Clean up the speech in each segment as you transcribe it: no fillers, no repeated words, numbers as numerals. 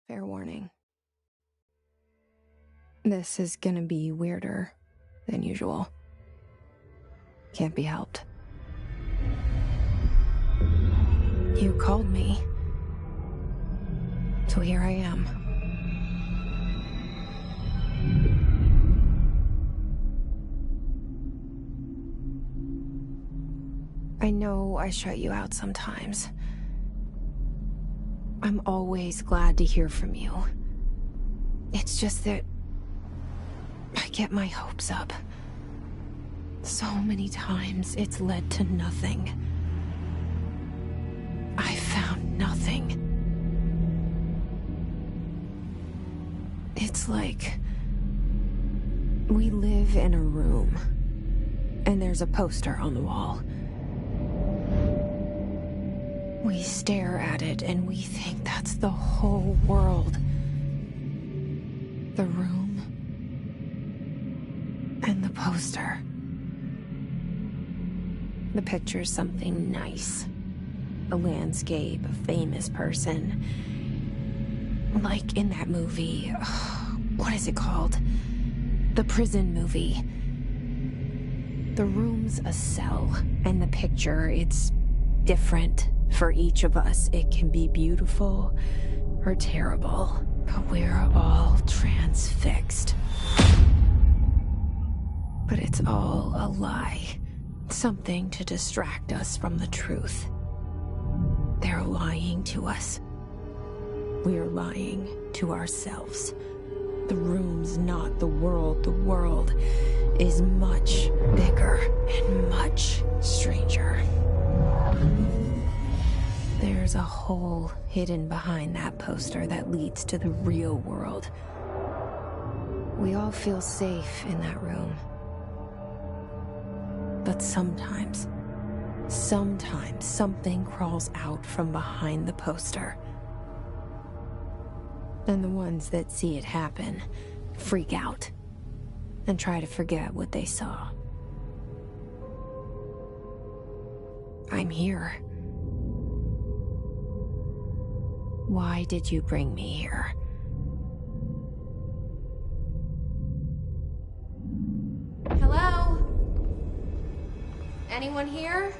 Fair warning. This is gonna be weirder than usual. Can't be helped. You called me. So here I am. I know I shut you out sometimes. I'm always glad to hear from you. It's just that I get my hopes up. So many times it's led to nothing. I found nothing. It's like we live in a room, and there's a poster on the wall. We stare at it and we think that's the whole world. The room and the poster. The picture's something nice. A landscape, a famous person. Like in that movie, what is it called? The prison movie. The room's a cell, and the picture, it's different for each of us. It can be beautiful or terrible, but we're all transfixed. But it's all a lie. Something to distract us from the truth. They're lying to us. We're lying to ourselves. The room's not the world. The world is much bigger and much stranger. There's a hole hidden behind that poster that leads to the real world. We all feel safe in that room. But sometimes something crawls out from behind the poster. And the ones that see it happen freak out and try to forget what they saw. I'm here. Why did you bring me here? Hello? Anyone here?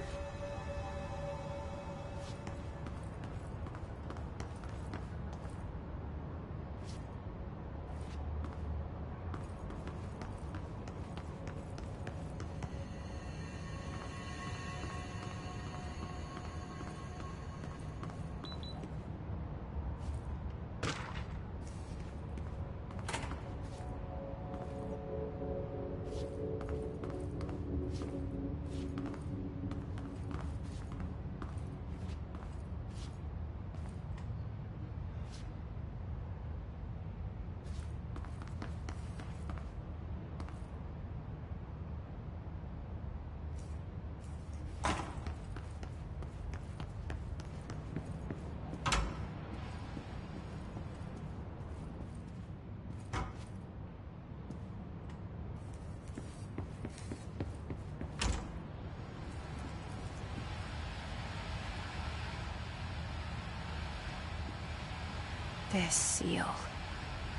This seal.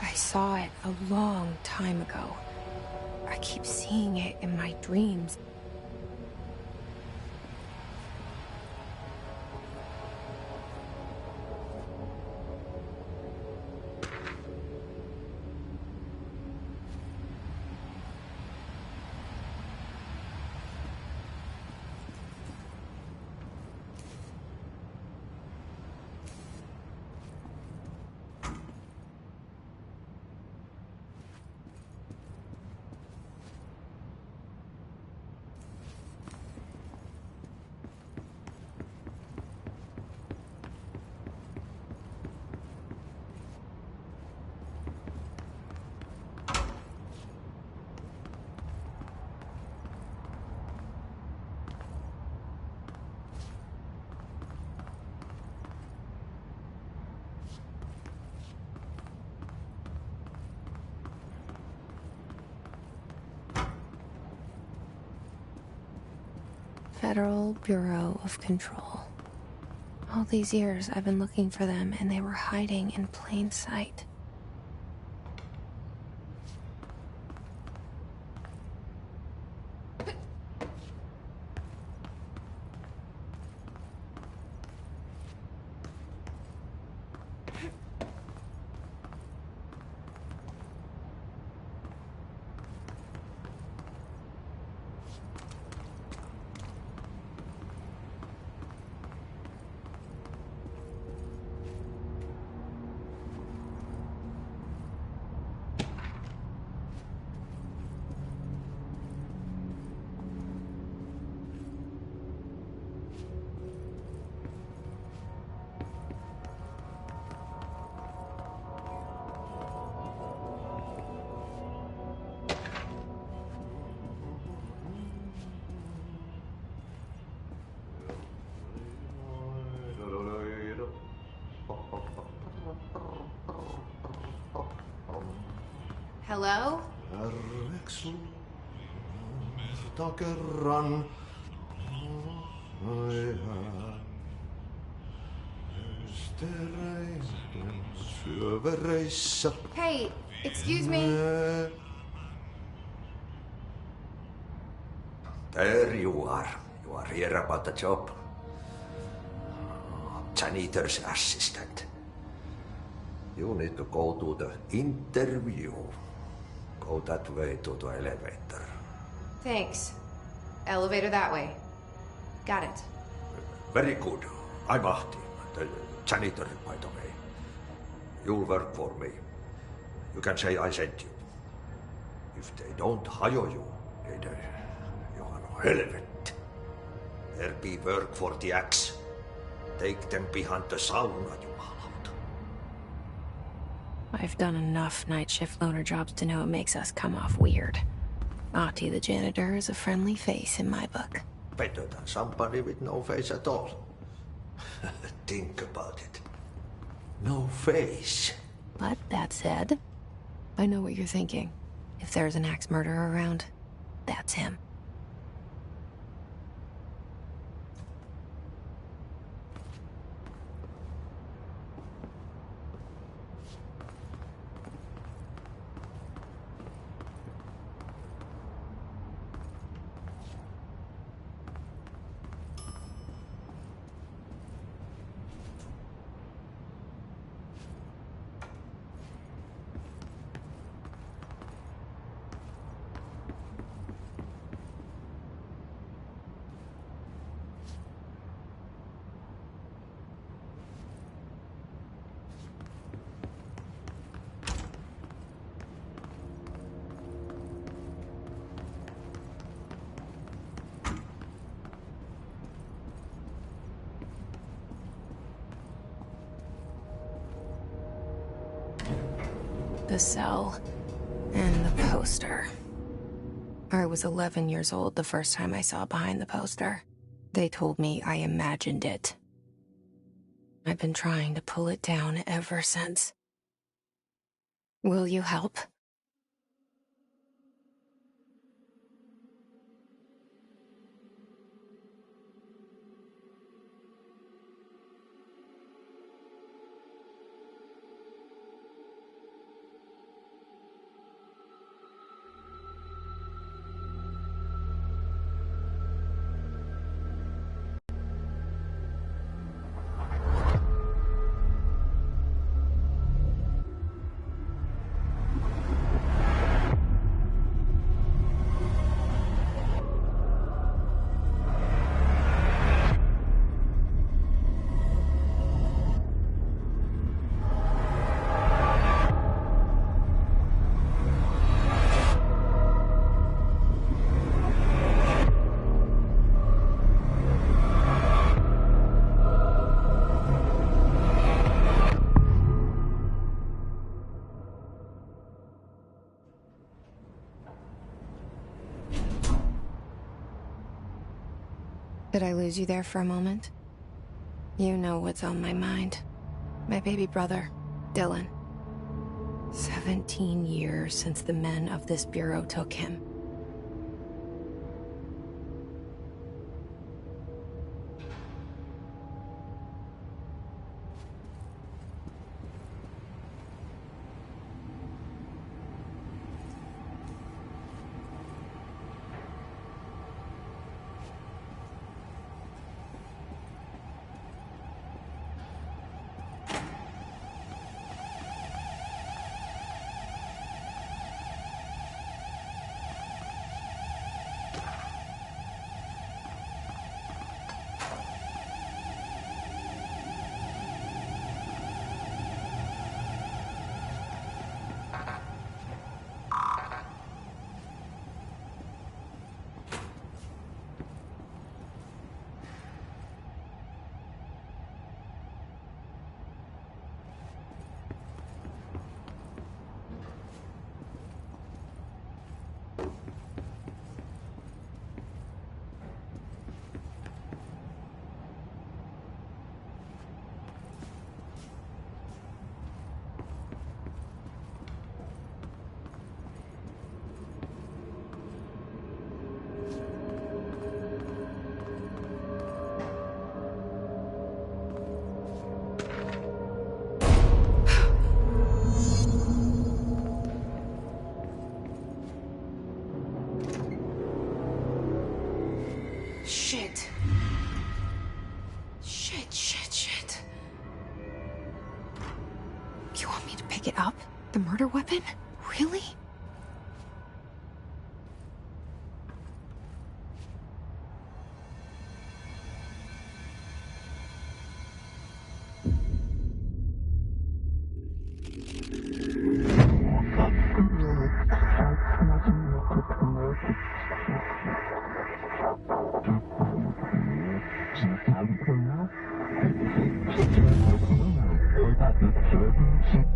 I saw it a long time ago. I keep seeing it in my dreams. Federal Bureau of Control. All these years I've been looking for them and they were hiding in plain sight. Hello? Hey, excuse me? There you are. You are here about the job. Janitor's assistant. You need to go to the interview. Go that way to the elevator. Thanks. Elevator that way. Got it. Very good. I'm Ahti, the janitor, by the way. You'll work for me. You can say I sent you. If they don't hire you, you are no helvet. There be work for the axe. Take them behind the sauna, you malot. I've done enough night shift loner jobs to know it makes us come off weird. Ahti the janitor is a friendly face in my book. Better than somebody with no face at all. Think about it. No face. But that said, I know what you're thinking. If there's an axe murderer around, that's him. The cell and the poster. I was 11 years old the first time I saw behind the poster. They told me I imagined it. I've been trying to pull it down ever since. Will you help? Did I lose you there for a moment? You know what's on my mind. My baby brother, Dylan. 17 years since the men of this bureau took him. Shit. Shit. You want me to pick it up? The murder weapon? Really?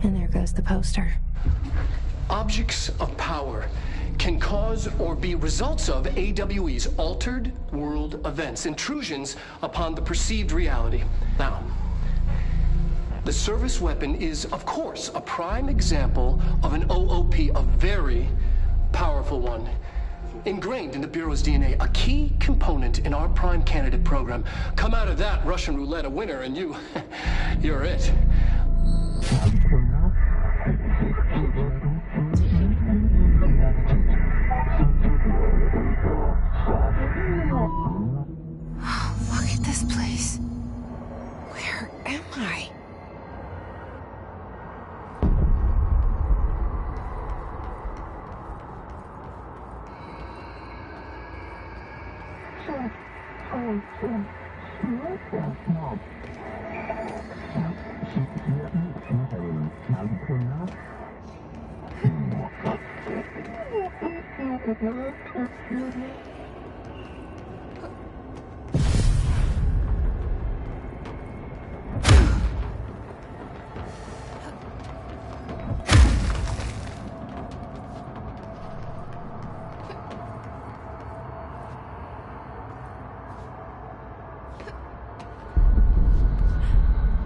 And there goes the poster. Objects of power can cause or be results of AWE's altered world events, intrusions upon the perceived reality. Now, the service weapon is, of course, a prime example of an OOP, a very powerful one. Ingrained in the Bureau's DNA, a key component in our prime candidate program. Come out of that Russian roulette a winner and you're it. Look at this place. Where am I?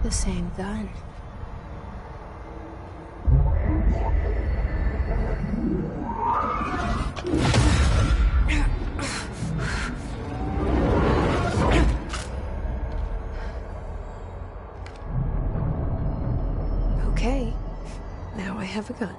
The same gun. Okay, now I have a gun.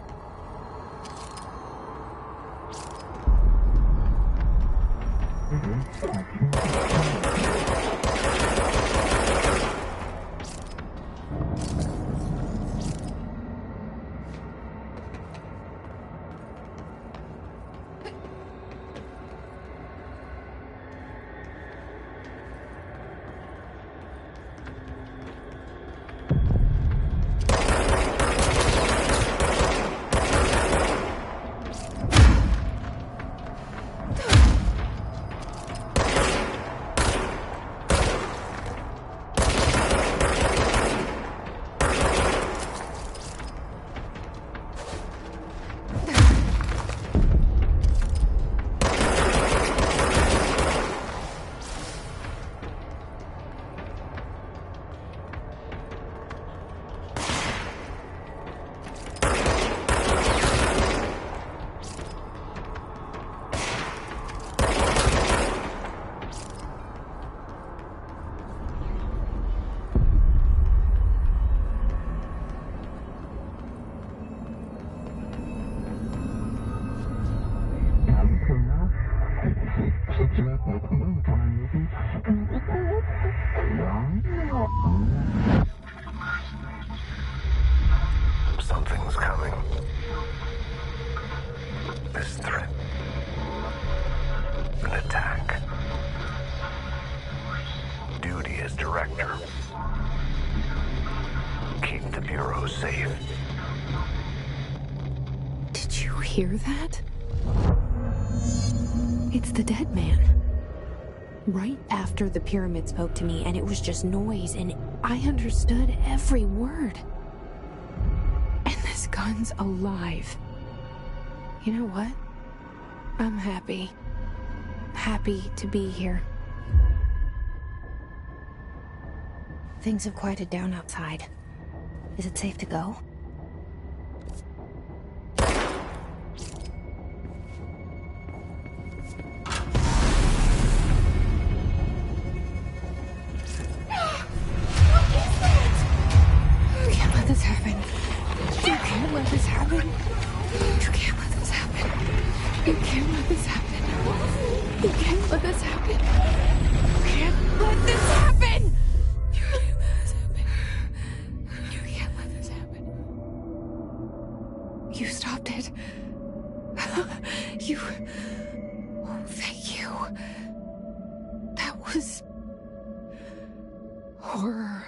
Something's coming. This threat. An attack. Duty as director. Keep the Bureau safe. Did you hear that? It's the dead man. Right after the pyramid spoke to me, and it was just noise, and I understood every word. And this gun's alive. You know what? I'm happy. Happy to be here. Things have quieted down outside. Is it safe to go? You can't let this happen. You can't let this happen. horror.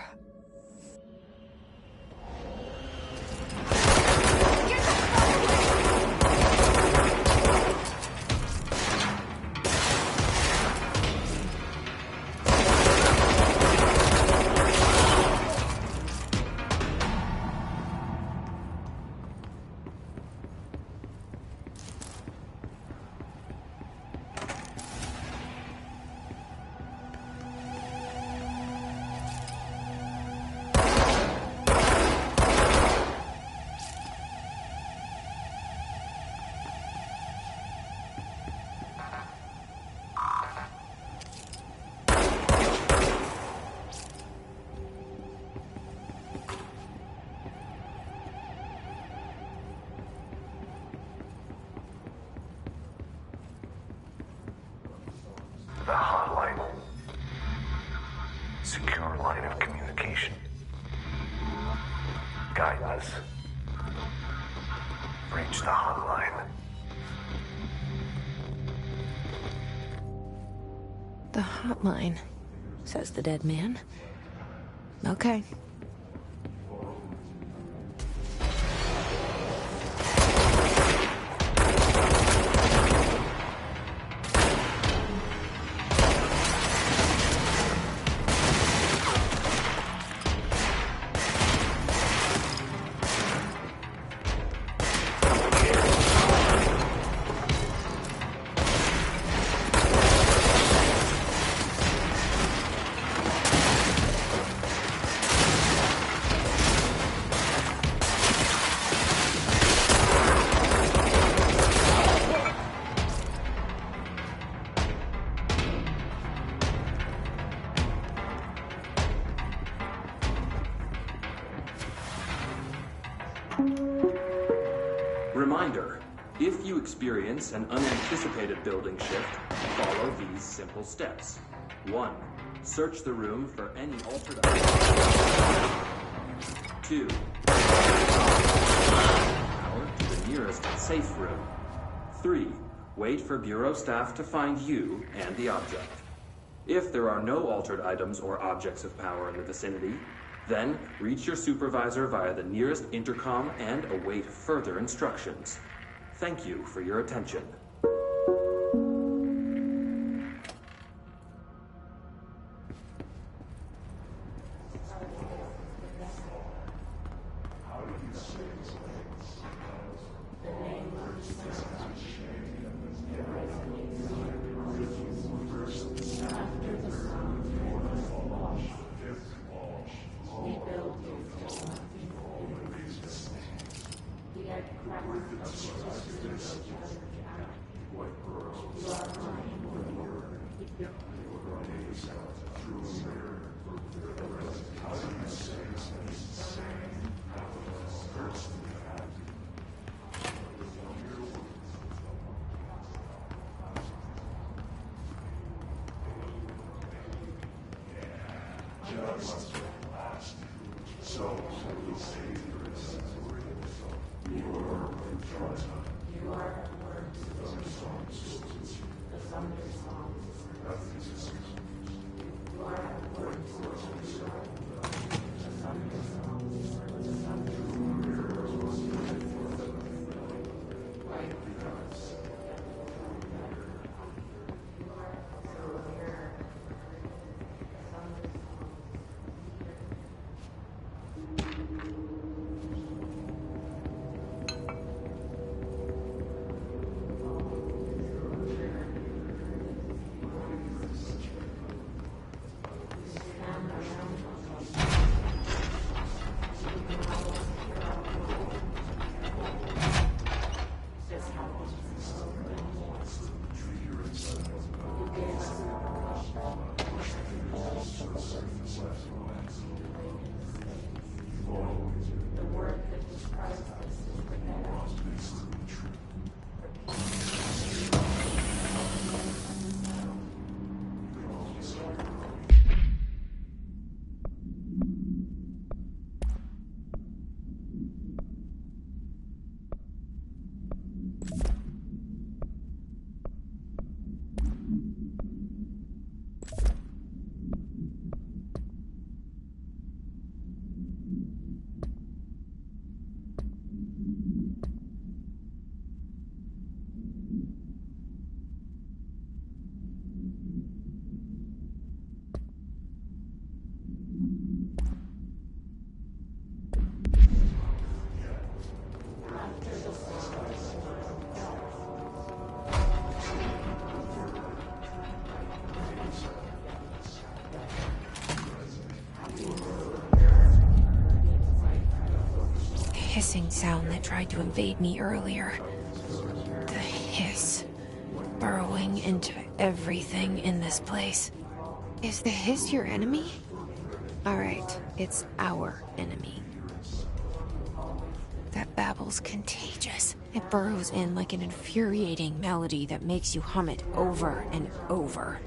The hotline. Secure line of communication. Guidance. Reach the hotline. The hotline, says the dead man. Okay. Reminder, if you experience an unanticipated building shift, follow these simple steps. 1. Search the room for any altered items. 2. Power to the nearest safe room. 3. Wait for Bureau staff to find you and the object. If there are no altered items or objects of power in the vicinity, then reach your supervisor via the nearest intercom and await further instructions. Thank you for your attention. hissing sound that tried to invade me earlier. The hiss. Burrowing into everything in this place. Is the hiss your enemy? Alright, it's our enemy. That babble's contagious. It burrows in like an infuriating melody that makes you hum it over and over.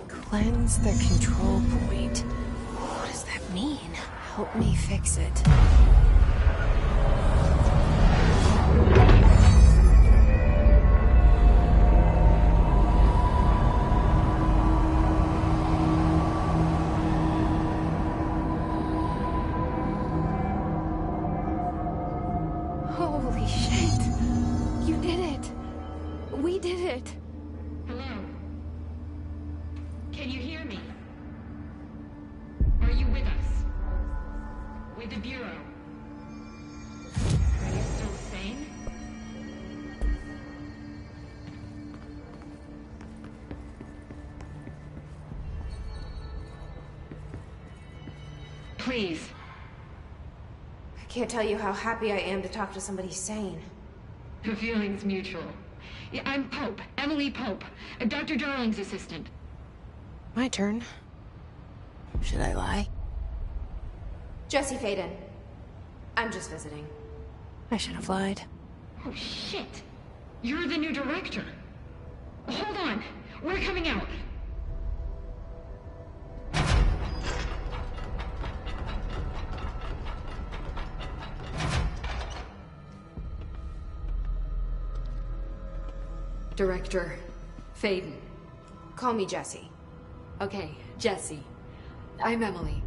Cleanse the control point. What does that mean? Help me fix it. Holy shit. You did it. We did it. Hello? Can you hear me? Are you with us? With the Bureau? Are you still sane? Please. I can't tell you how happy I am to talk to somebody sane. The feeling's mutual. Yeah, I'm Pope. Emily Pope. Dr. Darling's assistant. My turn. Should I lie? Jesse Faden. I'm just visiting. I should have lied. Oh, shit. You're the new director. Hold on. We're coming out. Director Faden. Call me Jesse. Okay, Jesse. I'm Emily.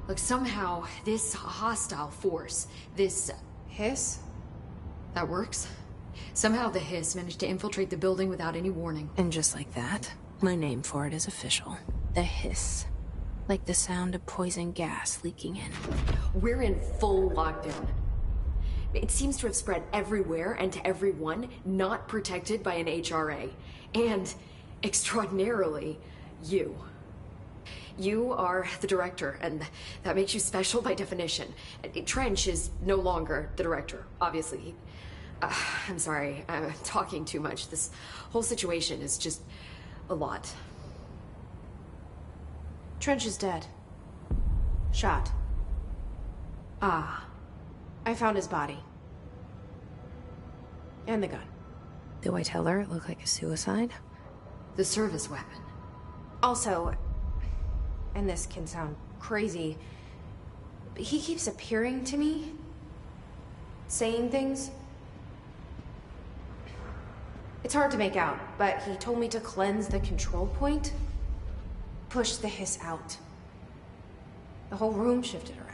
Look, somehow this hostile force, this... Hiss? that works? Somehow the hiss managed to infiltrate the building without any warning. And just like that, my name for it is official. The hiss. Like the sound of poison gas leaking in. We're in full lockdown. It seems to have spread everywhere and to everyone not protected by an HRA. And, extraordinarily, you. You are the director, and that makes you special by definition. Trench is no longer the director, obviously. I'm sorry, I'm talking too much. This whole situation is just a lot. Trench is dead. Shot. Ah. I found his body. And the gun. Do I tell her it looked like a suicide? The service weapon. Also, and this can sound crazy, but he keeps appearing to me saying things. It's hard to make out, but he told me to cleanse the control point. Push the hiss out. The whole room shifted around.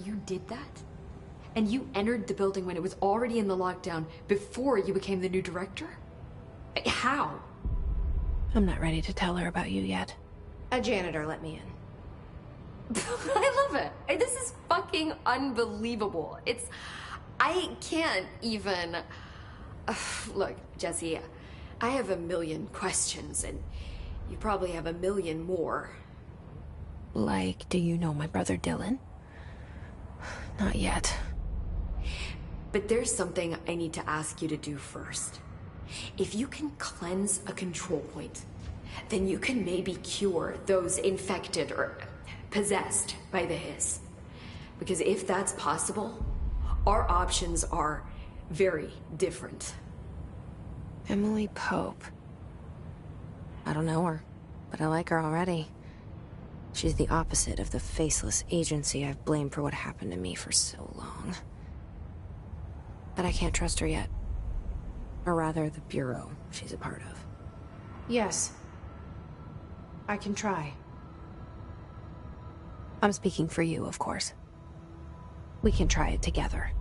You did that? And you entered the building when it was already in the lockdown before you became the new director? How? I'm not ready to tell her about you yet. A janitor let me in. I love it. This is fucking unbelievable. I can't even... Look, Jesse, I have a million questions, and you probably have a million more. Like, do you know my brother Dylan? Not yet. But there's something I need to ask you to do first. If you can cleanse a control point, then you can maybe cure those infected or possessed by the hiss. Because if that's possible, our options are very different. Emily Pope. I don't know her, but I like her already. She's the opposite of the faceless agency I've blamed for what happened to me for so long. But I can't trust her yet. Or rather, the Bureau she's a part of. Yes. I can try. I'm speaking for you, of course. We can try it together.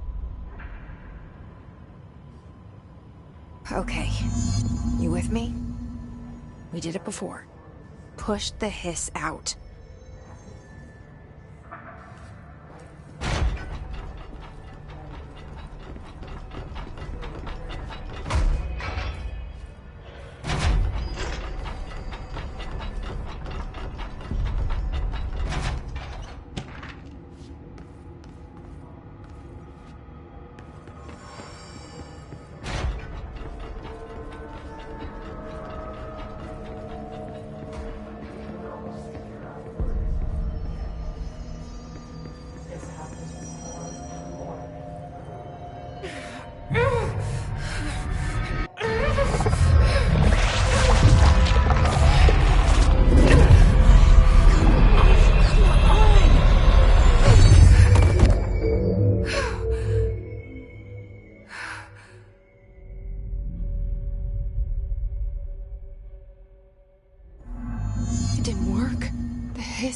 Okay. You with me? We did it before. Push the hiss out.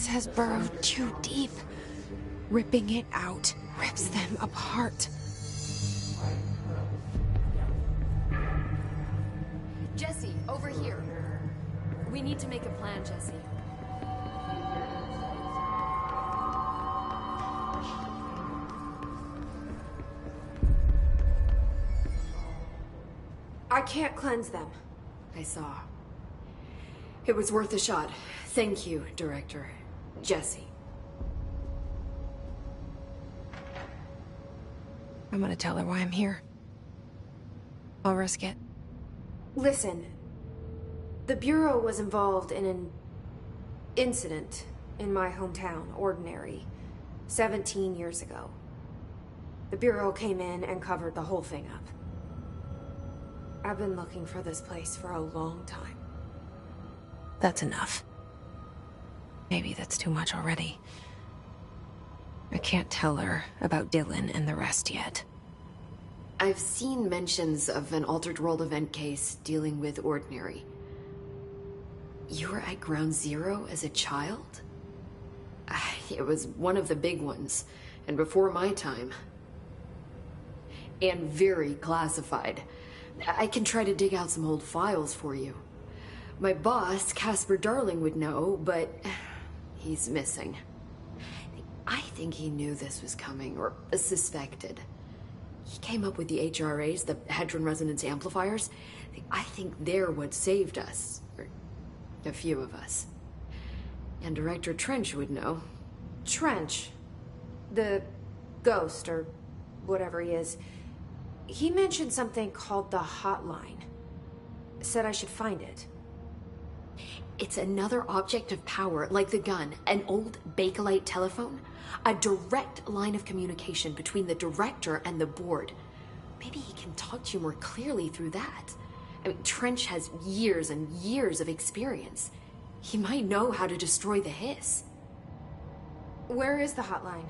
Has burrowed too deep. Ripping it out rips them apart. Jesse, over here. We need to make a plan, Jesse. I can't cleanse them. I saw. It was worth a shot. Thank you, Director. Jesse. I'm gonna tell her why I'm here. I'll risk it. Listen. The Bureau was involved in an incident in my hometown, Ordinary, 17 years ago. The Bureau came in and covered the whole thing up. I've been looking for this place for a long time. That's enough. Maybe that's too much already. I can't tell her about Dylan and the rest yet. I've seen mentions of an Altered World event case dealing with Ordinary. You were at Ground Zero as a child? It was one of the big ones, and before my time. And very classified. I can try to dig out some old files for you. My boss, Casper Darling, would know, but he's missing. I think he knew this was coming, or suspected. He came up with the HRAs, the Hadron Resonance Amplifiers. I think they're what saved us. Or a few of us. And Director Trench would know. Trench? The ghost, or whatever he is. He mentioned something called the Hotline. Said I should find it. It's another object of power, like the gun, an old Bakelite telephone. A direct line of communication between the director and the board. Maybe he can talk to you more clearly through that. I mean, Trench has years and years of experience. He might know how to destroy the hiss. Where is the hotline?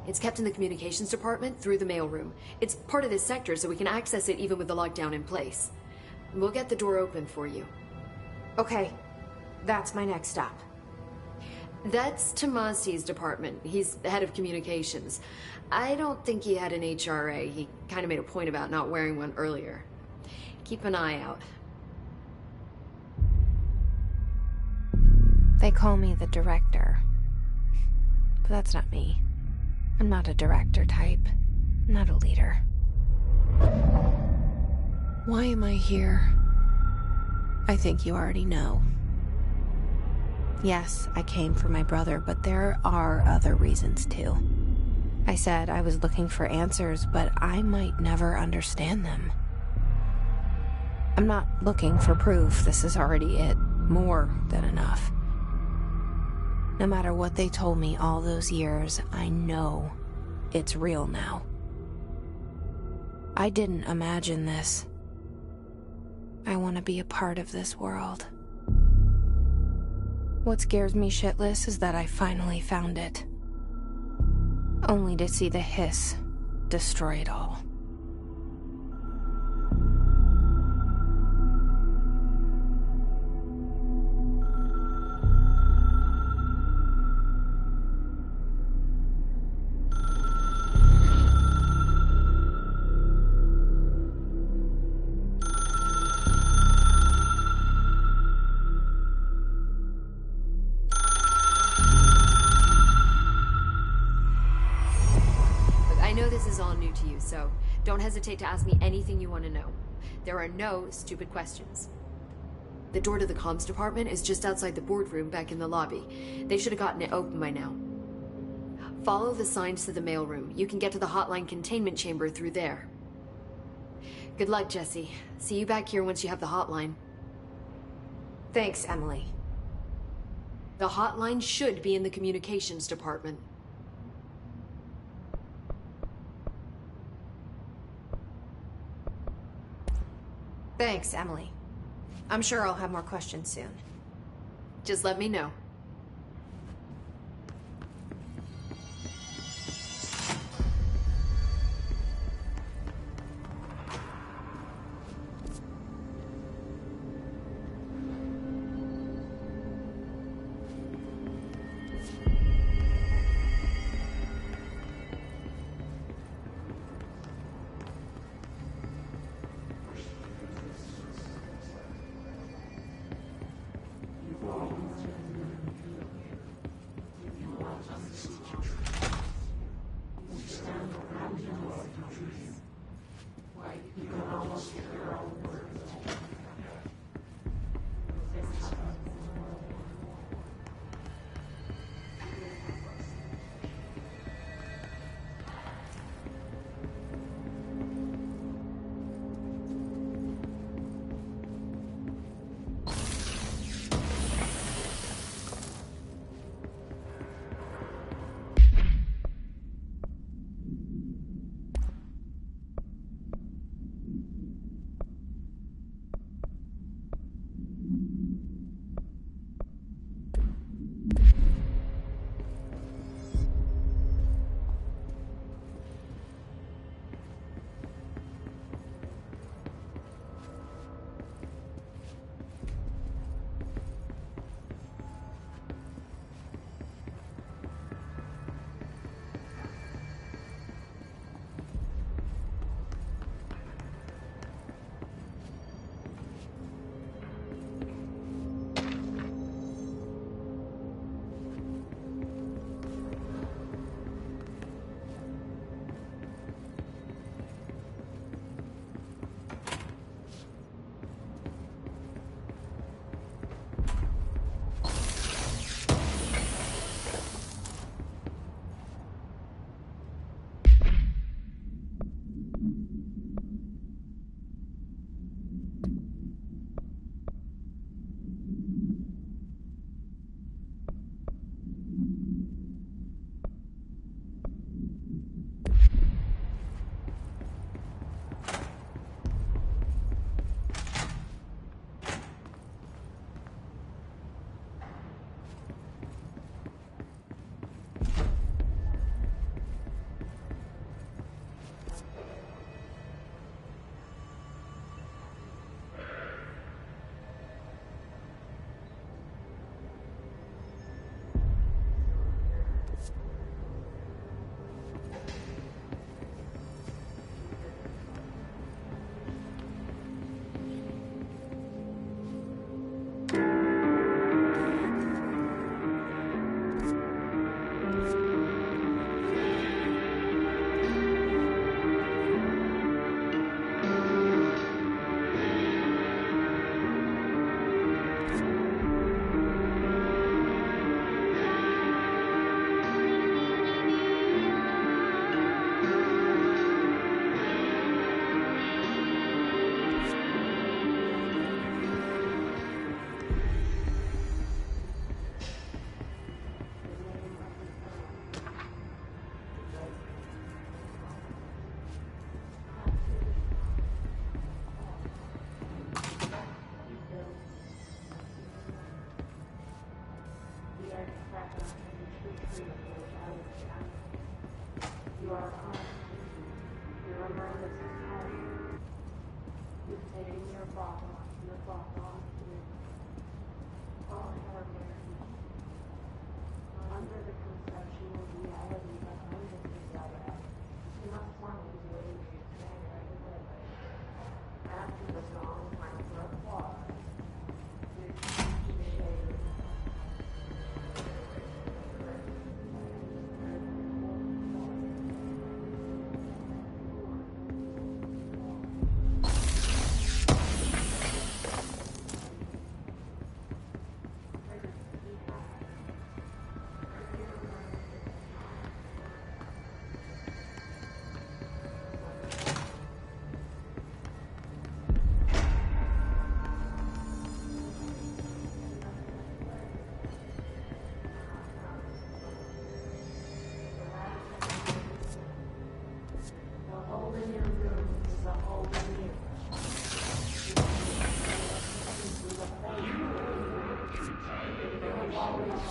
It's kept in the communications department through the mailroom. It's part of this sector, so we can access it even with the lockdown in place. We'll get the door open for you. Okay, that's my next stop. That's Tomasi's department. He's the head of communications. I don't think he had an HRA. He kind of made a point about not wearing one earlier. Keep an eye out. They call me the director. But that's not me. I'm not a director type. I'm not a leader. Why am I here? I think you already know. Yes, I came for my brother, but there are other reasons too. I said I was looking for answers, but I might never understand them. I'm not looking for proof. This is already it. More than enough. No matter what they told me all those years, I know it's real now. I didn't imagine this. I want to be a part of this world. What scares me shitless is that I finally found it. Only to see the hiss destroy it all. So don't hesitate to ask me anything you want to know. There are no stupid questions. The door to the comms department is just outside the boardroom back in the lobby. They should have gotten it open by now. Follow the signs to the mailroom. You can get to the hotline containment chamber through there. Good luck, Jesse. See you back here once you have the hotline. Thanks, Emily. The hotline should be in the communications department. Thanks, Emily. I'm sure I'll have more questions soon. Just let me know.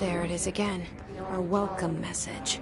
There it is again. Our welcome message.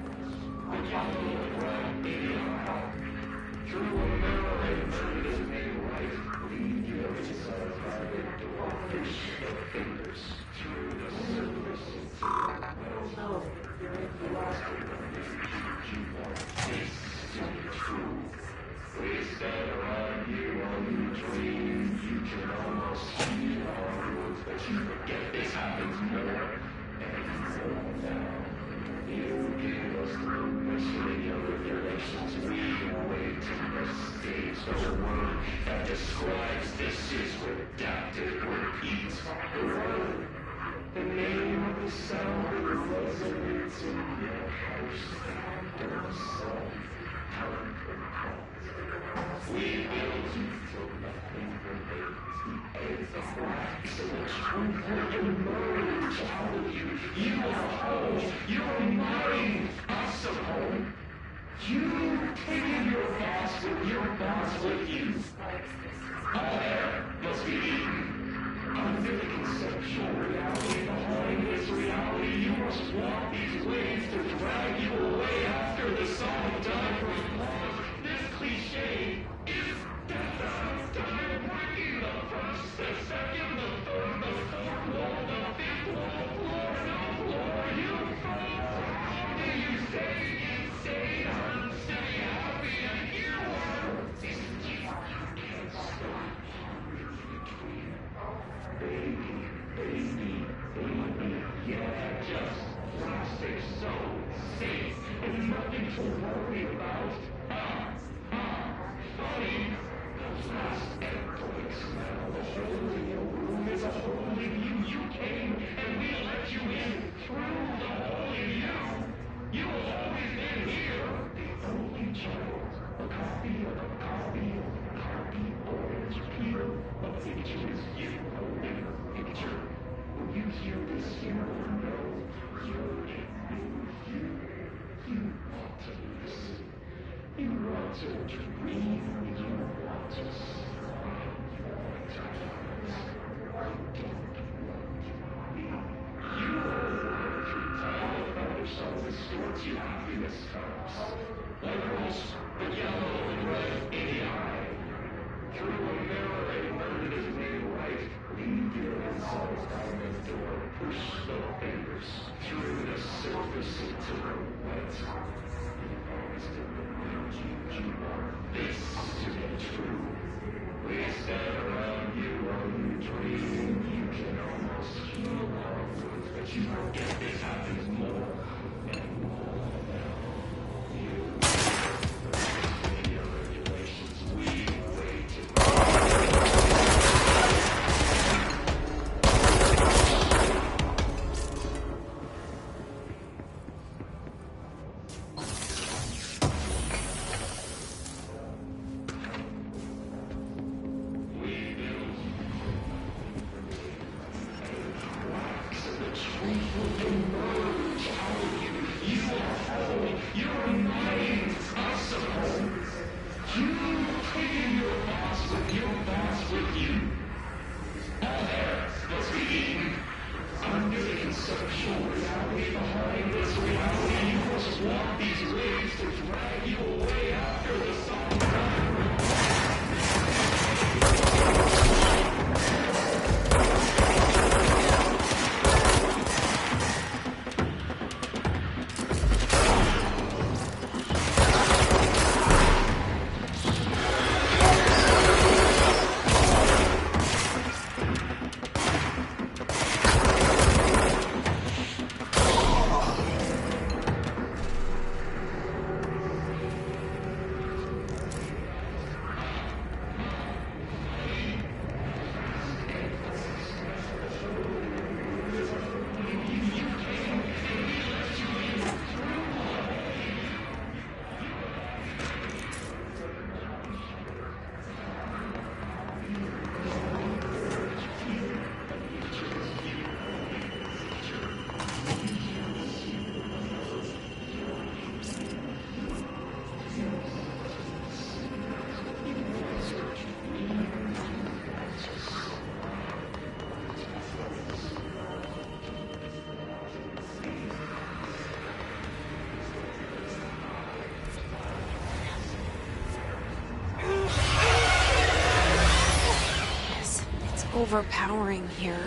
overpowering here.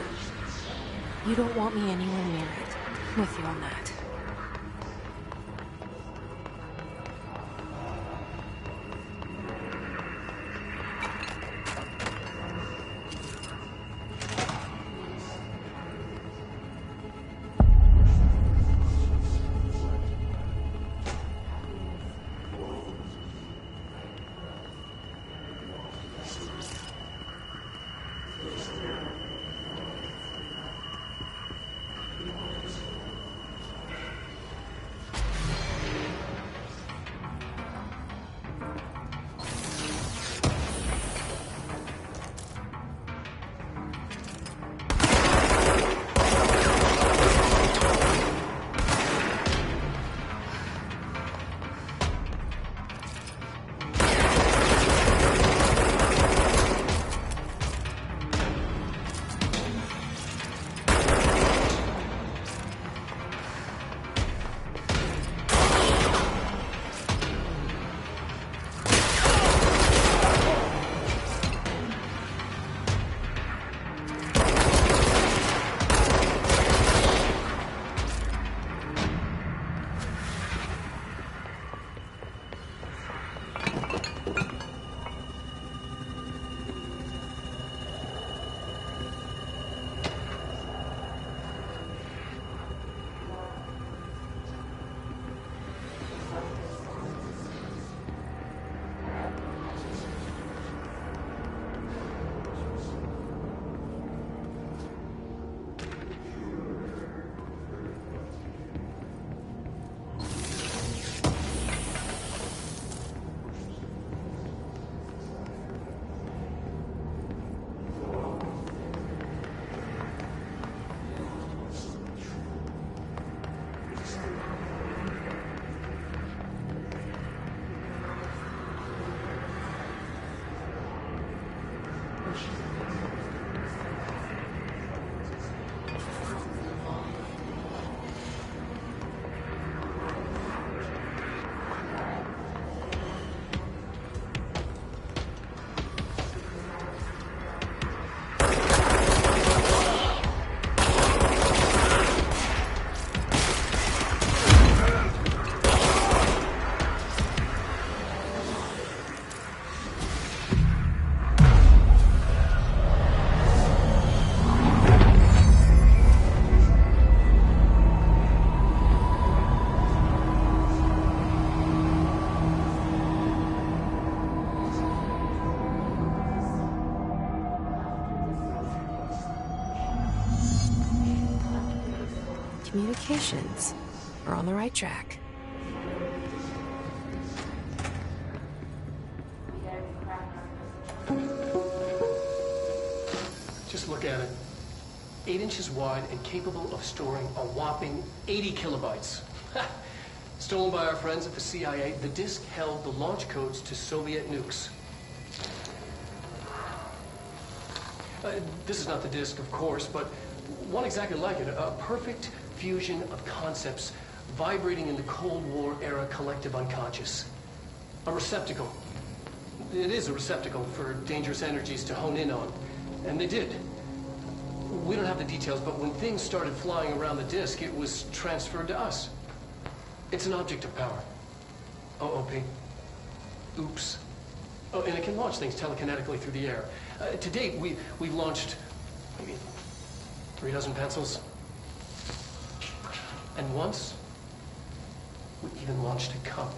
You don't want me anywhere near it. I'm with you on that. Communications. We're on the right track. Just look at it. 8 inches wide and capable of storing a whopping 80 kilobytes. Stolen by our friends at the CIA, the disk held the launch codes to Soviet nukes. This is not the disk, of course, but one exactly like it. A perfect fusion of concepts vibrating in the Cold War era collective unconscious. A receptacle. It is a receptacle for dangerous energies to hone in on. And they did. We don't have the details, but when things started flying around the disk, it was transferred to us. It's an object of power. OOP. Oops. Oh, and it can launch things telekinetically through the air. To date, we've launched maybe 3 dozen pencils. And once, we even launched a cup.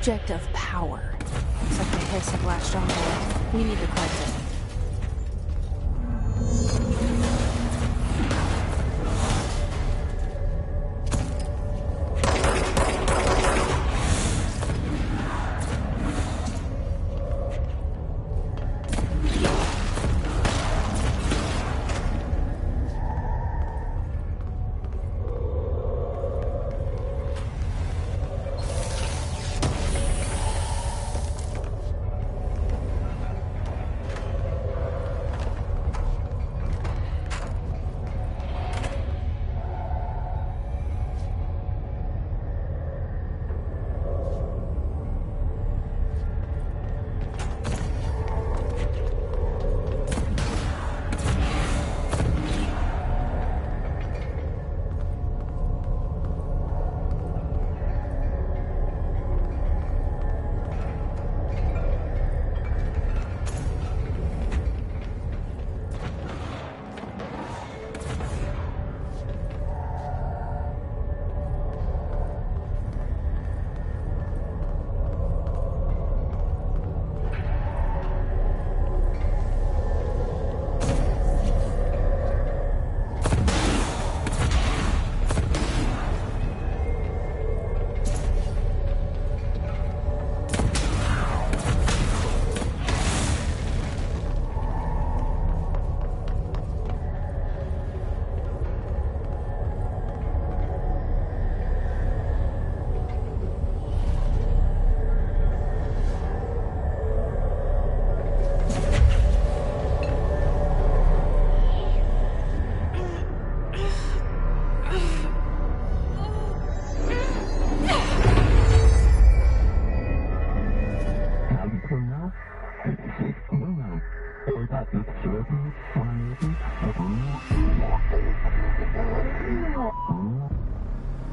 object of power. Looks like the hiss have latched onto it. We need to cleanse it.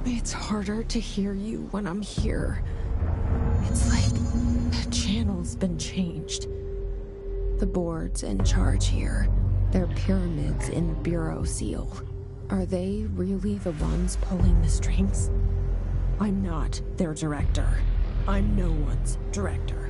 It's harder to hear you when I'm here. It's like the channel's been changed. The board's in charge here. They're pyramids in the Bureau seal. Are they really the ones pulling the strings? I'm not their director. I'm no one's director.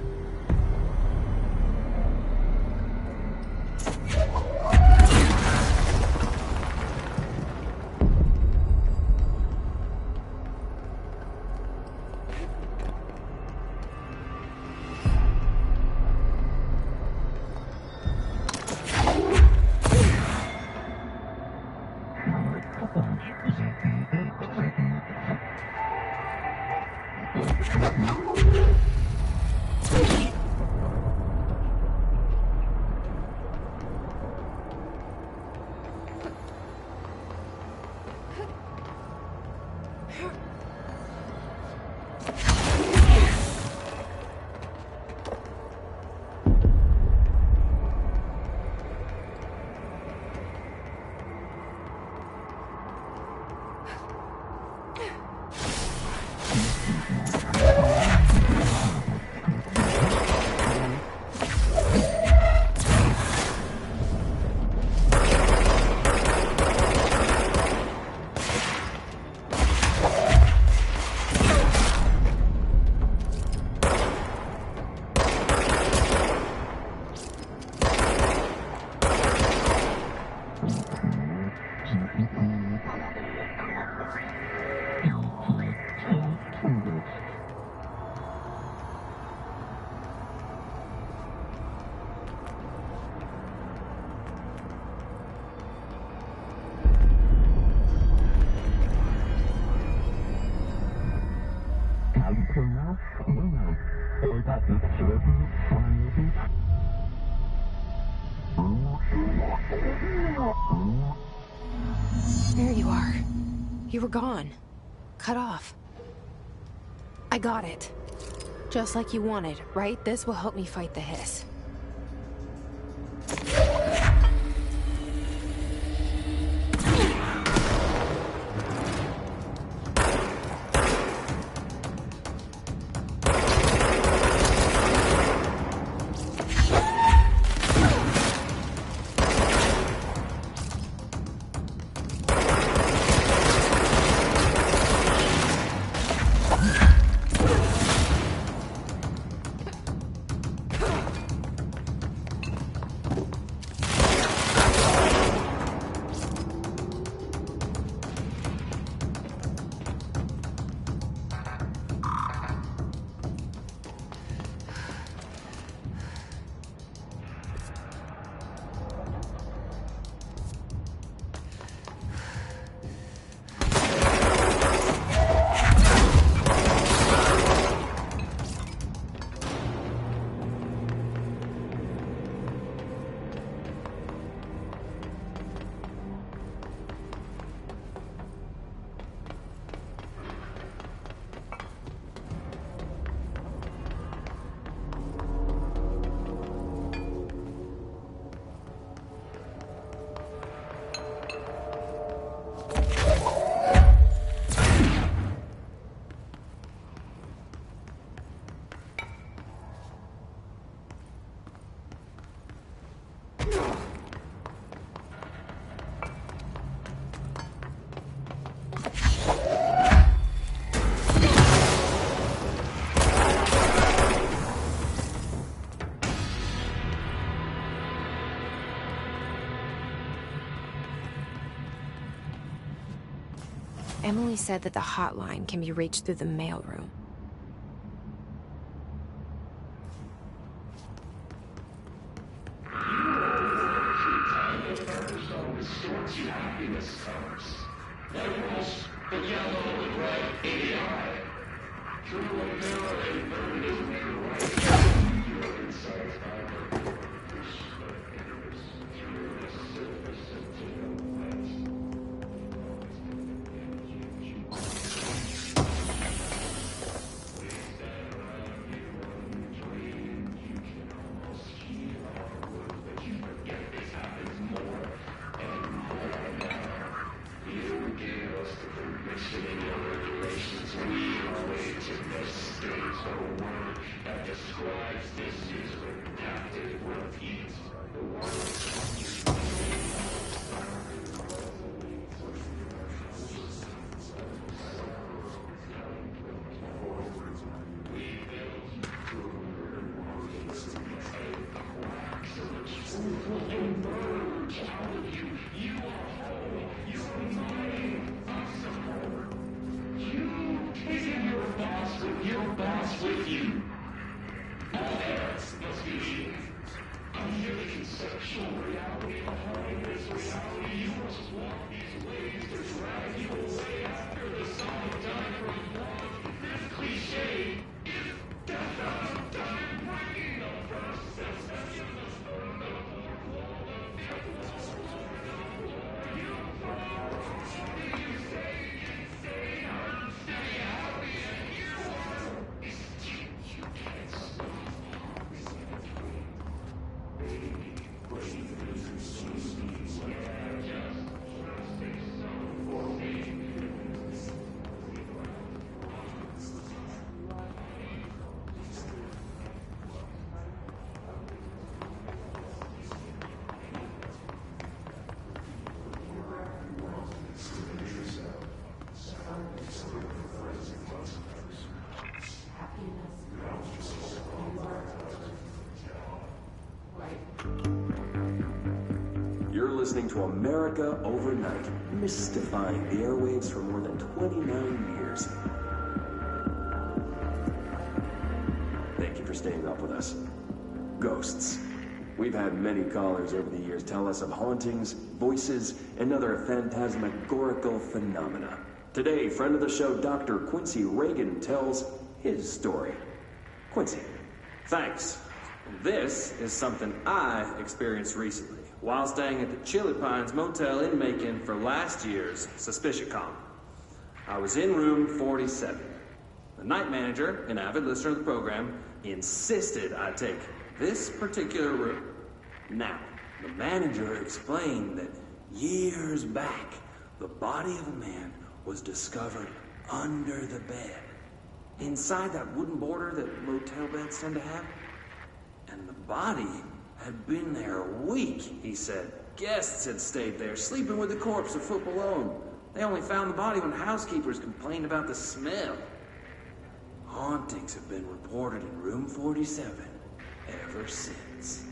There you are. You were gone. Cut off. I got it. Just like you wanted, right? This will help me fight the hiss. Emily said that the hotline can be reached through the mailroom. Listening to America Overnight, mystifying the airwaves for more than 29 years. Thank you for staying up with us. Ghosts. We've had many callers over the years tell us of hauntings, voices, and other phantasmagorical phenomena. Today, friend of the show, Dr. Quincy Reagan, tells his story. Quincy. Thanks. This is something I experienced recently while staying at the Chili Pines Motel in Macon for last year's SuspiciaCon. I was in room 47. The night manager, an avid listener of the program, insisted I take this particular room. Now, the manager explained that years back, the body of a man was discovered under the bed, inside that wooden border that motel beds tend to have. And the body had been there a week, he said. Guests had stayed there, sleeping with the corpse a foot below. They only found the body when housekeepers complained about the smell. Hauntings have been reported in room 47 ever since.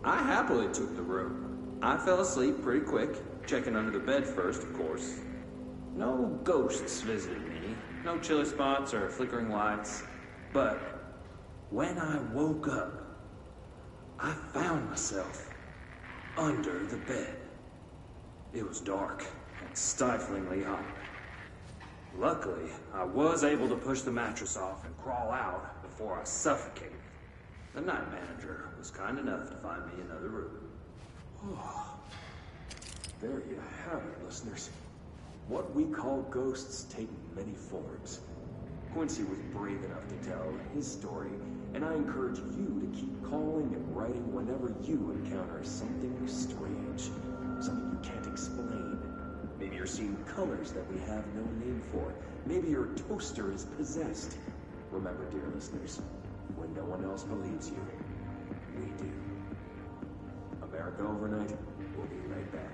I happily took the room. I fell asleep pretty quick, checking under the bed first, of course. No ghosts visited me, no chilly spots or flickering lights. But when I woke up, I found myself under the bed. It was dark and stiflingly hot. Luckily, I was able to push the mattress off and crawl out before I suffocated. The night manager was kind enough to find me another room. Oh, there you have it, listeners. What we call ghosts take many forms. Quincy was brave enough to tell his story, and I encourage you to keep calling and writing whenever you encounter something strange, something you can't explain. Maybe you're seeing colors that we have no name for. Maybe your toaster is possessed. Remember, dear listeners, when no one else believes you, we do. America Overnight, we'll be right back.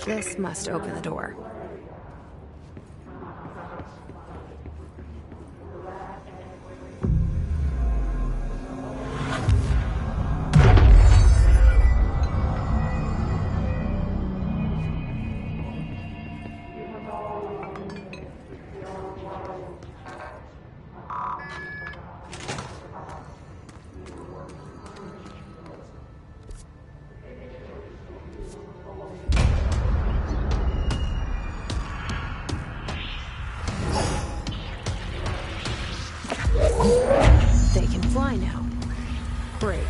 This must open the door. They can fly now. Great.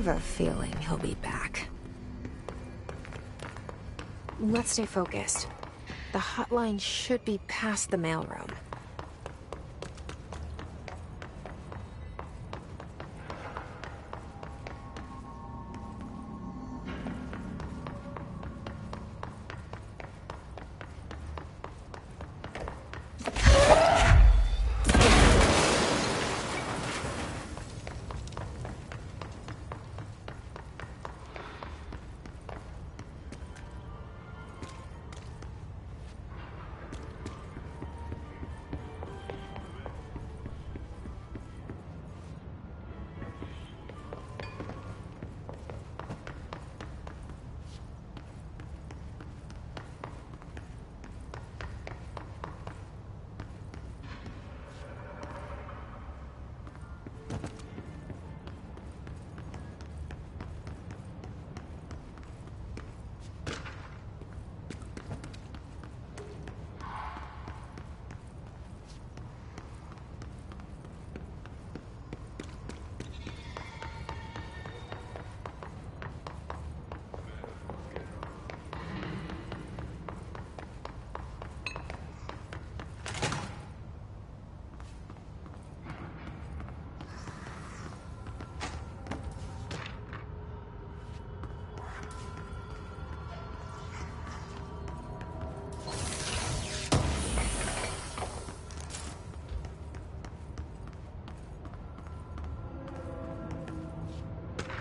have a feeling he'll be back. Let's stay focused. The hotline should be past the mailroom.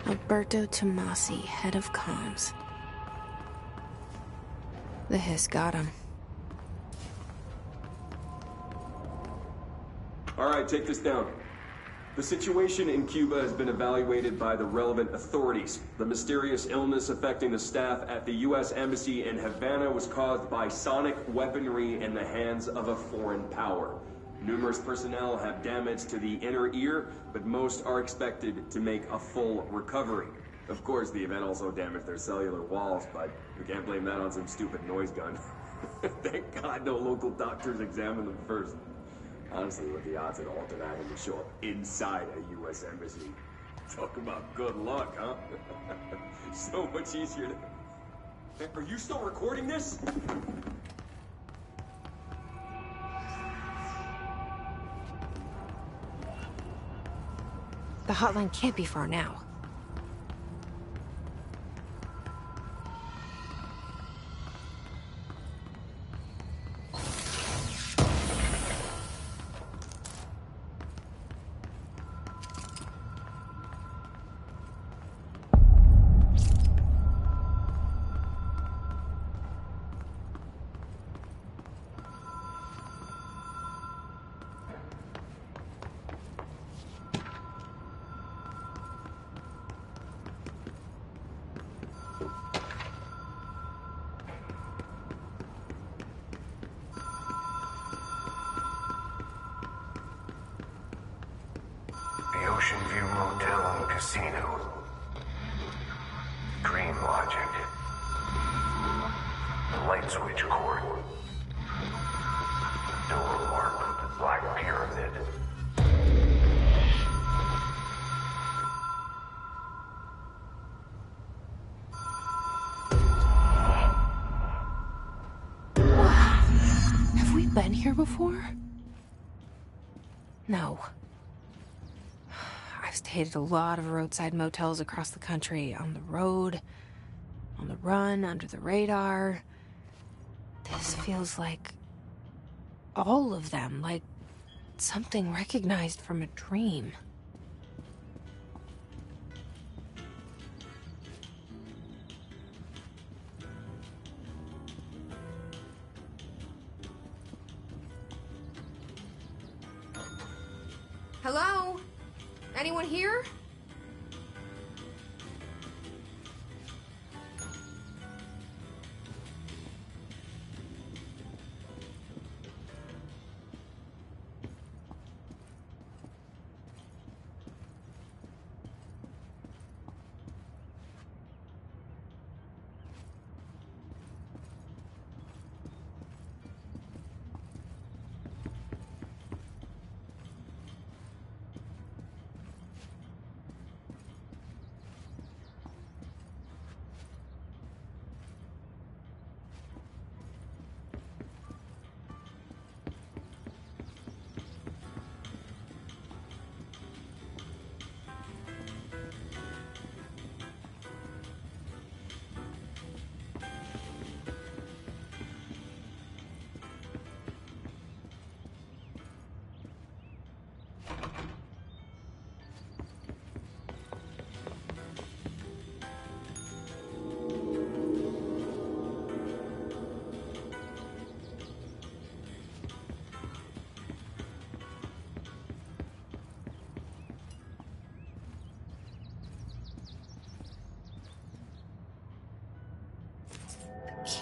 Alberto Tomasi, head of comms. The hiss got him. All right, take this down. The situation in Cuba has been evaluated by the relevant authorities. The mysterious illness affecting the staff at the U.S. Embassy in Havana was caused by sonic weaponry in the hands of a foreign power. Numerous personnel have damage to the inner ear, but most are expected to make a full recovery. Of course, the event also damaged their cellular walls, but you can't blame that on some stupid noise gun. Thank God no local doctors examined them first. Honestly, what the odds at altered item to show up inside a U.S. embassy? Talk about good luck, huh? So much easier to... Are you still recording this? The hotline can't be far now. Ocean View Motel and Casino. Dream Logic. The light switch cord. Door marked with the Black Pyramid. Have we been here before? No. I've stayed at a lot of roadside motels across the country, on the road, on the run, under the radar. This feels like all of them, like something recognized from a dream. Hello? Anyone here?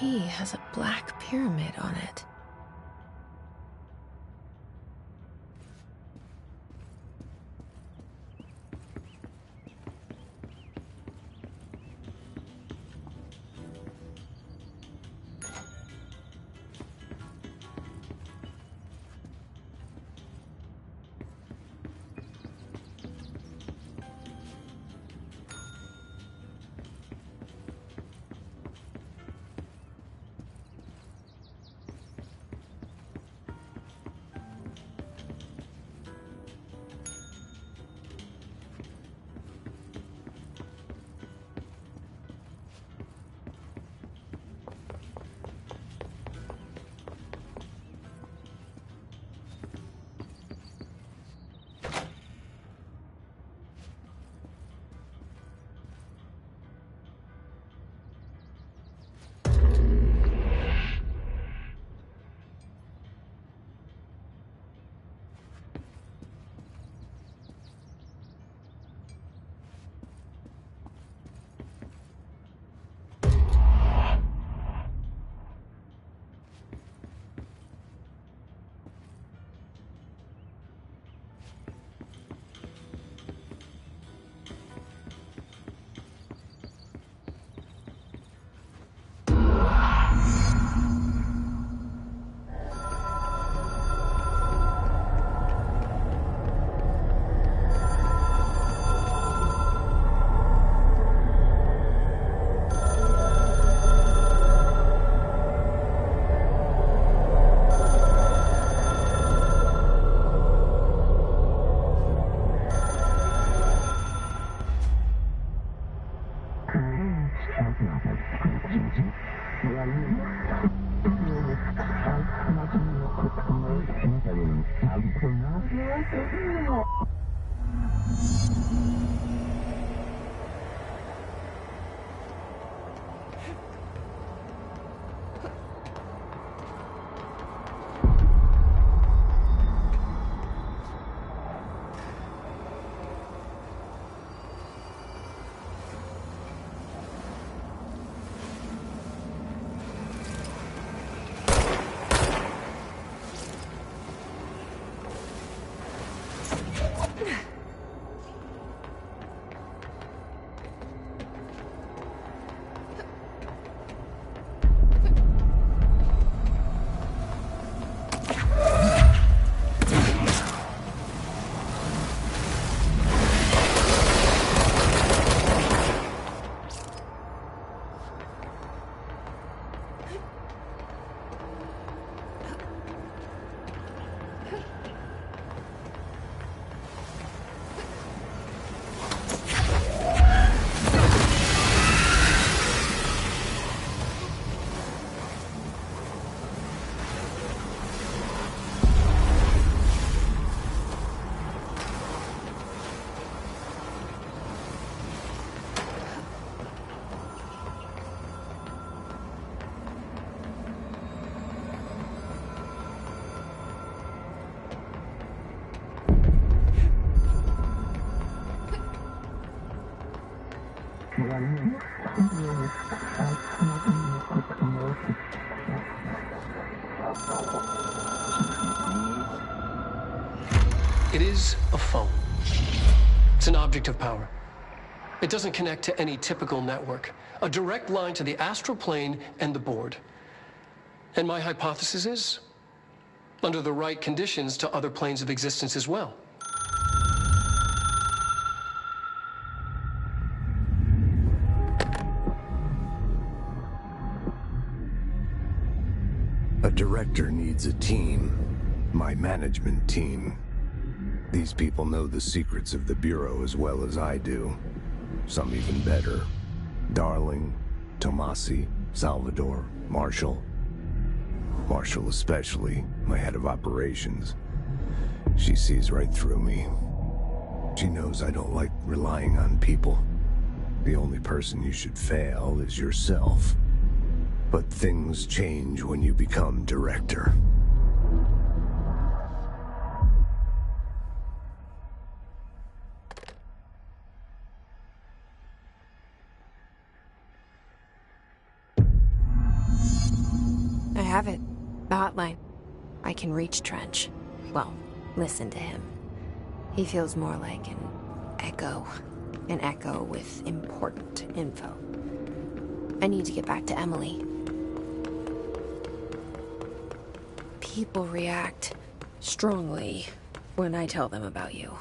key has a black pyramid on it. It is a phone. It's an object of power. It doesn't connect to any typical network. A direct line to the astral plane and the board. And my hypothesis is, under the right conditions, to other planes of existence as well. A director needs a team. My management team. These people know the secrets of the Bureau as well as I do. Some even better. Darling, Tomasi, Salvador, Marshall. Marshall especially, my head of operations. She sees right through me. She knows I don't like relying on people. The only person you should fail is yourself. But things change when you become director. I have it. The hotline. I can reach Trench. Well, listen to him. He feels more like an echo. An echo with important info. I need to get back to Emily. People react strongly when I tell them about you.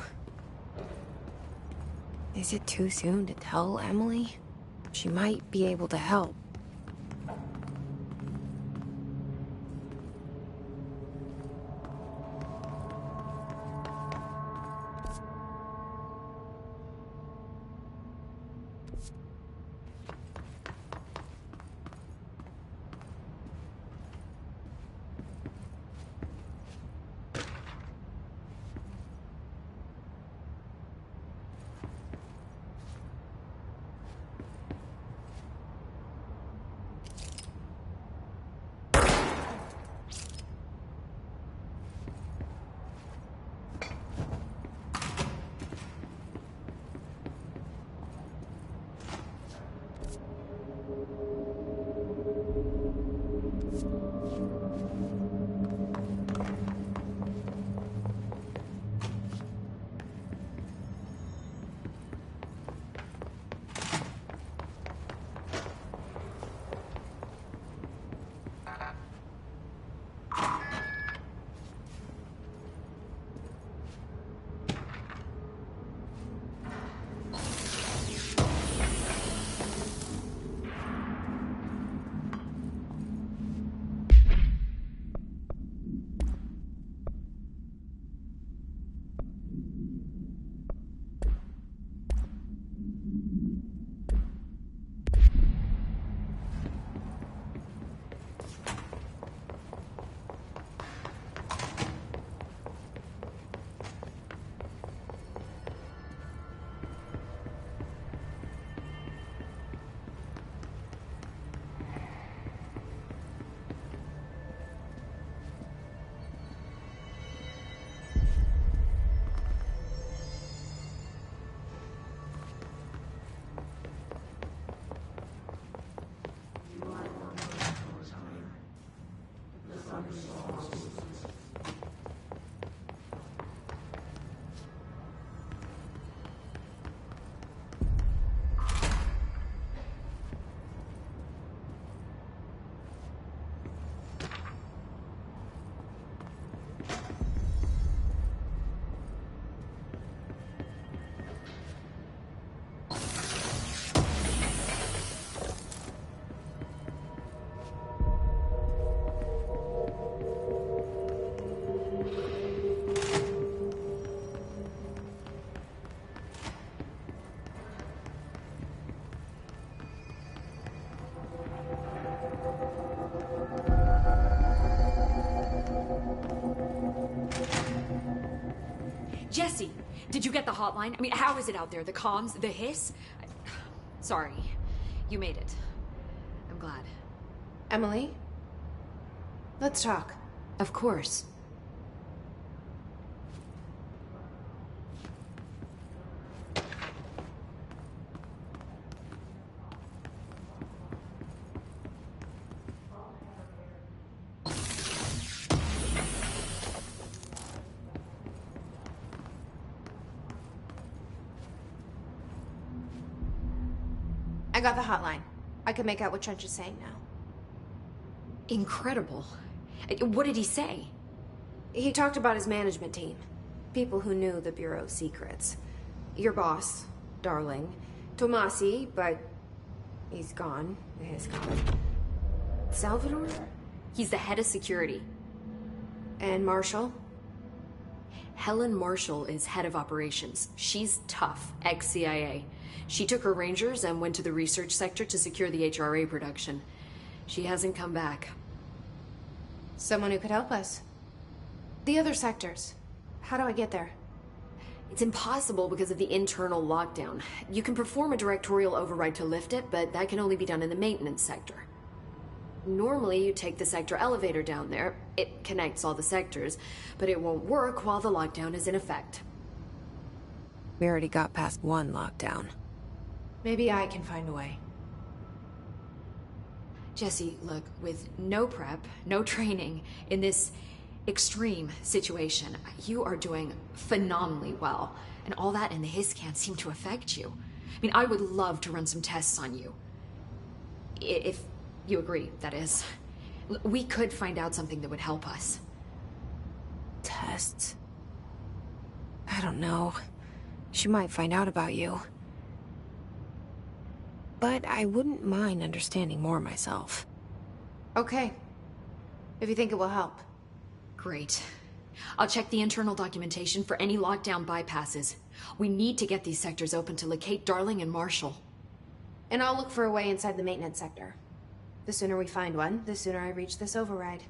Is it too soon to tell Emily? She might be able to help. Jesse, did you get the hotline? I mean, how is it out there? The comms? The hiss? Sorry. You made it. I'm glad. Emily? Let's talk. Of course. I got the hotline. I can make out what Trench is saying now. Incredible. What did he say? He talked about his management team. People who knew the Bureau's secrets. Your boss, Darling. Tomasi, but he's gone. He's gone. Salvador? He's the head of security. And Marshall? Helen Marshall is head of operations. She's tough, ex-CIA. She took her Rangers and went to the research sector to secure the HRA production. She hasn't come back. Someone who could help us. The other sectors. How do I get there? It's impossible because of the internal lockdown. You can perform a directorial override to lift it, but that can only be done in the maintenance sector. Normally, you take the sector elevator down there. It connects all the sectors, but it won't work while the lockdown is in effect. We already got past one lockdown. Maybe I can find a way. Jesse, look, with no prep, no training, in this extreme situation, you are doing phenomenally well. And all that in the hiss can't seem to affect you. I mean, I would love to run some tests on you. If you agree, that is. We could find out something that would help us. Tests? I don't know. She might find out about you. But I wouldn't mind understanding more myself. Okay. If you think it will help. Great. I'll check the internal documentation for any lockdown bypasses. We need to get these sectors open to locate Darling and Marshall. And I'll look for a way inside the maintenance sector. The sooner we find one, the sooner I reach this override.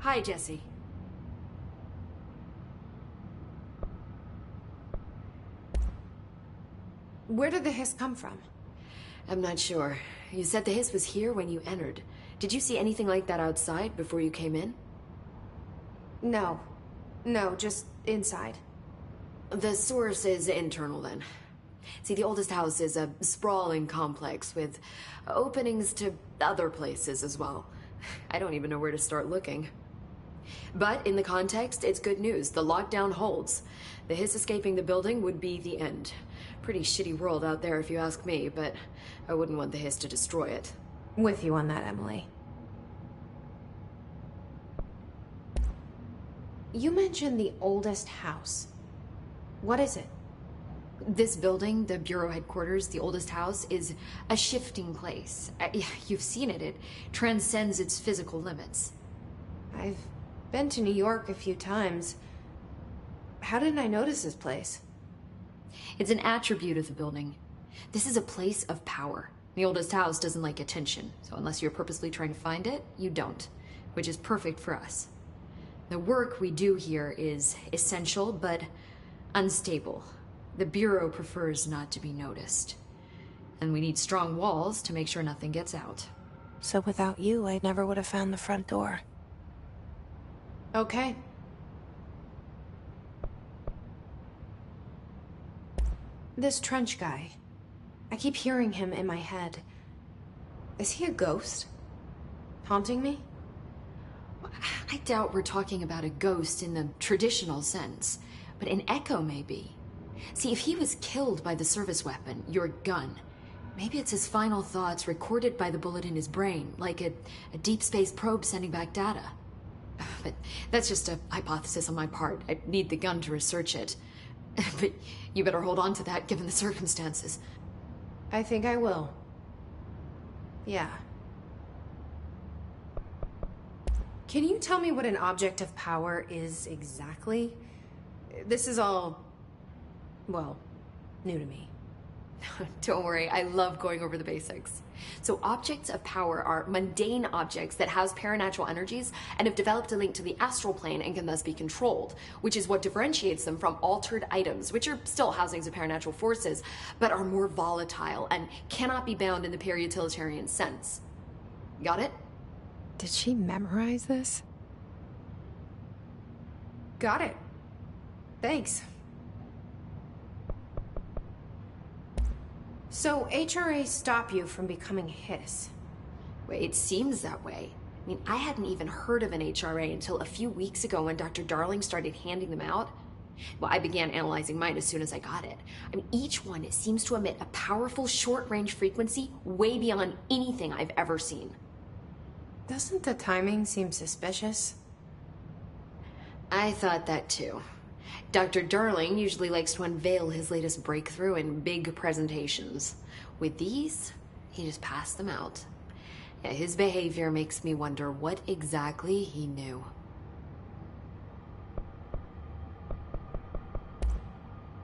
Hi, Jesse. Where did the hiss come from? I'm not sure. You said the hiss was here when you entered. Did you see anything like that outside before you came in? No. No, just inside. The source is internal, then. See, the oldest house is a sprawling complex with openings to other places as well. I don't even know where to start looking. But in the context, it's good news. The lockdown holds. The hiss escaping the building would be the end. Pretty shitty world out there if you ask me, but I wouldn't want the hiss to destroy it. With you on that, Emily. You mentioned the oldest house. What is it? This building, the Bureau headquarters, the oldest house, is a shifting place. You've seen it. It transcends its physical limits. I've been to New York a few times. How didn't I notice this place? It's an attribute of the building. This is a place of power. The oldest house doesn't like attention, so unless you're purposely trying to find it, you don't, which is perfect for us. The work we do here is essential, but unstable. The Bureau prefers not to be noticed. And we need strong walls to make sure nothing gets out. So without you, I never would have found the front door. Okay. This Trench guy. I keep hearing him in my head. Is he a ghost? Haunting me? I doubt we're talking about a ghost in the traditional sense, but an echo maybe. See, if he was killed by the service weapon, your gun, maybe it's his final thoughts recorded by the bullet in his brain, like a deep space probe sending back data. But that's just a hypothesis on my part. I'd need the gun to research it. But you better hold on to that given the circumstances. I think I will. Yeah. Can you tell me what an object of power is exactly? This is all, well, new to me. Don't worry, I love going over the basics. So objects of power are mundane objects that house paranatural energies and have developed a link to the astral plane and can thus be controlled, which is what differentiates them from altered items, which are still housings of paranatural forces, but are more volatile and cannot be bound in the peri-utilitarian sense. Got it? Did she memorize this? Got it. Thanks. So HRA stop you from becoming Hiss? Wait, it seems that way. I mean, I hadn't even heard of an HRA until a few weeks ago when Dr. Darling started handing them out. Well, I began analyzing mine as soon as I got it. I mean, each one seems to emit a powerful short-range frequency way beyond anything I've ever seen. Doesn't the timing seem suspicious? I thought that too. Dr. Darling usually likes to unveil his latest breakthrough in big presentations. With these, he just passed them out. Yeah, his behavior makes me wonder what exactly he knew.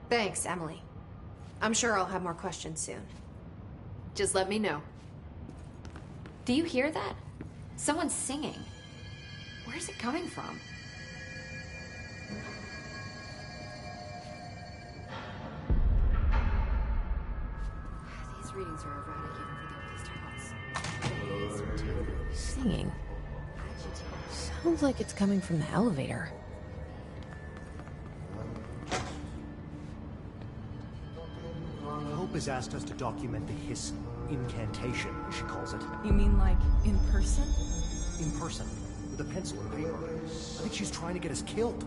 Thanks, Emily. I'm sure I'll have more questions soon. Just let me know. Do you hear that? Someone's singing. Where's it coming from? These readings are erratic even for the oldest house. Singing. Sounds like it's coming from the elevator. Hope has asked us to document the Hiss incantation, as she calls it. You mean like in person? In person, with a pencil and paper. I think she's trying to get us killed.